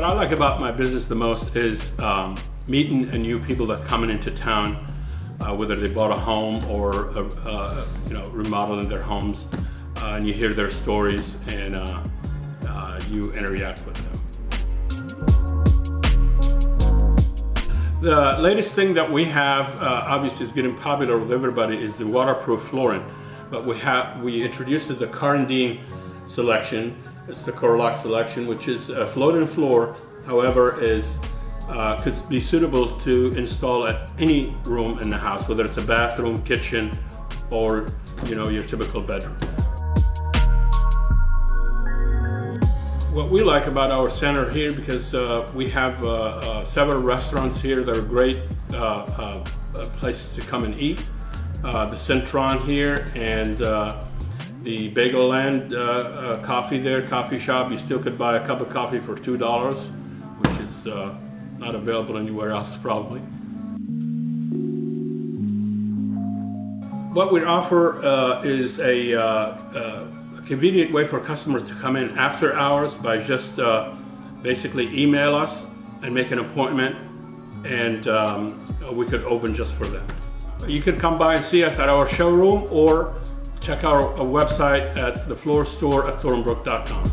What I like about my business the most is meeting new people that coming into town, whether they bought a home or remodeling their homes, and you hear their stories and you interact with them. The latest thing that we have, obviously is getting popular with everybody, is the waterproof flooring. But we introduced the Carnadine selection. It's the Corlock selection, which is a floating floor, however, could be suitable to install at any room in the house, whether it's a bathroom, kitchen, or your typical bedroom. What we like about our center here, because we have several restaurants here that are great places to come and eat. The Centron here and the Bagel Land coffee shop. You still could buy a cup of coffee for $2, which is not available anywhere else probably. What we offer is a convenient way for customers to come in after hours by just basically email us and make an appointment, and we could open just for them. You can come by and see us at our showroom or check our website at thefloorstore@thornebrook.com.